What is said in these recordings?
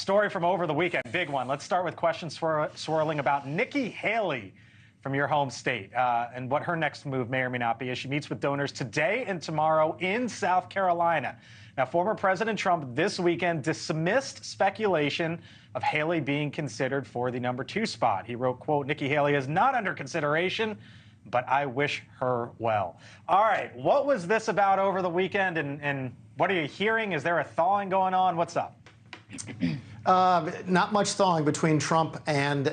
story from over the weekend, big one. Let's start with questions swirling about Nikki Haley from your home state and what her next move may or may not be as she meets with donors today and tomorrow in South Carolina. Now, former President Trump this weekend dismissed speculation of Haley being considered for the #2 spot. He wrote, quote, "Nikki Haley is not under consideration, but I wish her well." All right, what was this about over the weekend, and what are you hearing? Is there a thawing going on? What's up? Not much thawing between Trump and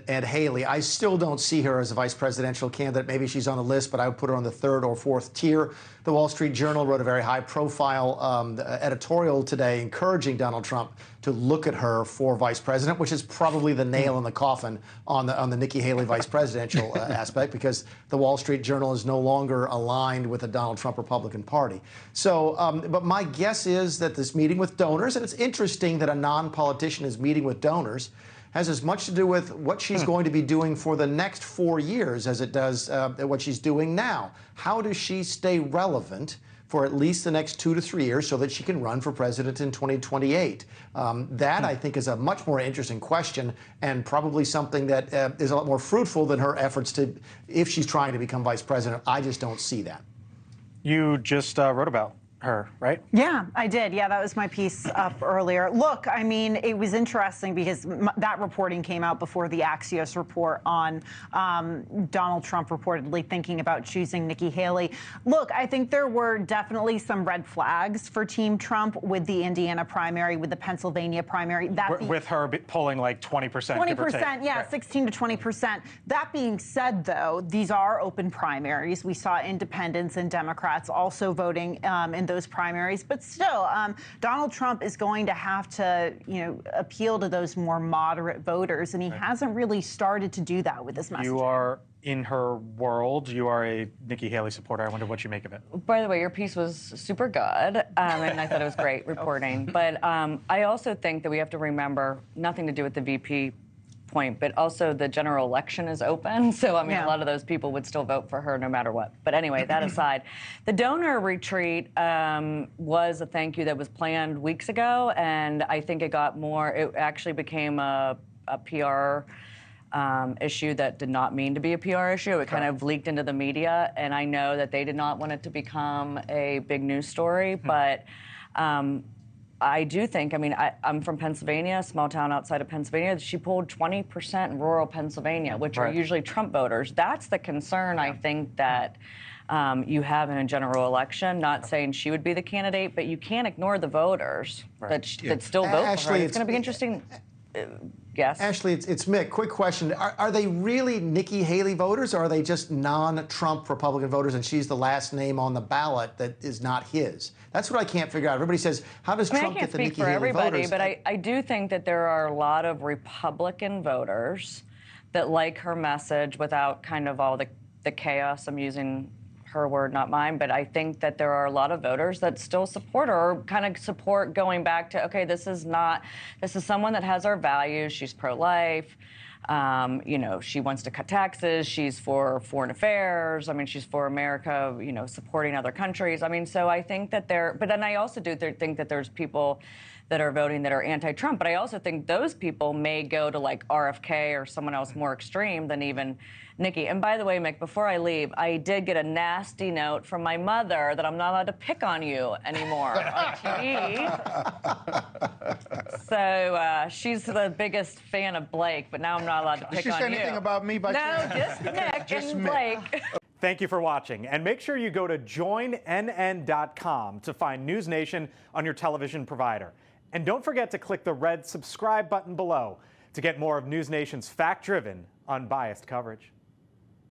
Haley. I still don't see her as a vice presidential candidate. Maybe she's on the list, but I would put her on the third or fourth tier. The Wall Street Journal wrote a very high-profile editorial today encouraging Donald Trump to look at her for vice president, which is probably the nail in the coffin on the Nikki Haley vice presidential aspect, because the Wall Street Journal is no longer aligned with the Donald Trump Republican Party. So, but my guess is that this meeting with donors, and it's interesting that a non-politician is meeting with donors, has as much to do with what she's going to be doing for the next 4 years as it does what she's doing now. How does she stay relevant for at least the next 2 to 3 years so that she can run for president in 2028? That, I think, is a much more interesting question and probably something that is a lot more fruitful than her efforts to, if she's trying to become vice president. I just don't see that. You just wrote about her, right? Yeah, I did. Yeah, that was my piece up earlier. Look, I mean, it was interesting because that reporting came out before the Axios report on Donald Trump reportedly thinking about choosing Nikki Haley. Look, I think there were definitely some red flags for Team Trump with the Indiana primary, with the Pennsylvania primary. With her polling like 20%. 20%, yeah, right. 16 to 20%. That being said, though, these are open primaries. We saw independents and Democrats also voting in those primaries, but still, Donald Trump is going to have to, appeal to those more moderate voters, and he hasn't really started to do that with this message. You are in her world. You are a Nikki Haley supporter. I wonder what you make of it. By the way, your piece was super good, and I thought it was great reporting. But I also think that we have to remember nothing to do with the VP point, but also the general election is open. So, I mean, a lot of those people would still vote for her no matter what. But anyway, that aside, the donor retreat was a thank you that was planned weeks ago. And I think it actually became a PR issue that did not mean to be a PR issue. It kind of leaked into the media. And I know that they did not want it to become a big news story. But I do think, I'm from Pennsylvania, a small town outside of Pennsylvania. She polled 20% in rural Pennsylvania, which are usually Trump voters. That's the concern, I think, that you have in a general election. Not saying she would be the candidate, but you can't ignore the voters that still vote for her. It's going to be interesting. Yes. Ashley, it's Mick. Quick question. Are they really Nikki Haley voters, or are they just non-Trump Republican voters and she's the last name on the ballot that is not his? That's what I can't figure out. Everybody says, how does Trump get the Nikki Haley voters? I can't speak for everybody, but I do think that there are a lot of Republican voters that like her message without kind of all the chaos. I'm using her word, not mine, but I think that there are a lot of voters that still support her, or kind of support going back to, okay, this is someone that has our values. She's pro-life. She wants to cut taxes. She's for foreign affairs. She's for America, supporting other countries. So I think that but then I also do think that there's people that are voting that are anti-Trump. But I also think those people may go to like RFK or someone else more extreme than even Nikki. And by the way, Mick, before I leave, I did get a nasty note from my mother that I'm not allowed to pick on you anymore on TV. So she's the biggest fan of Blake, but now I'm not allowed to pick on you. Did she say anything about me by chance? No, just Mick and Blake. Thank you for watching, and make sure you go to joinnn.com to find News Nation on your television provider. And don't forget to click the red subscribe button below to get more of News Nation's fact-driven, unbiased coverage.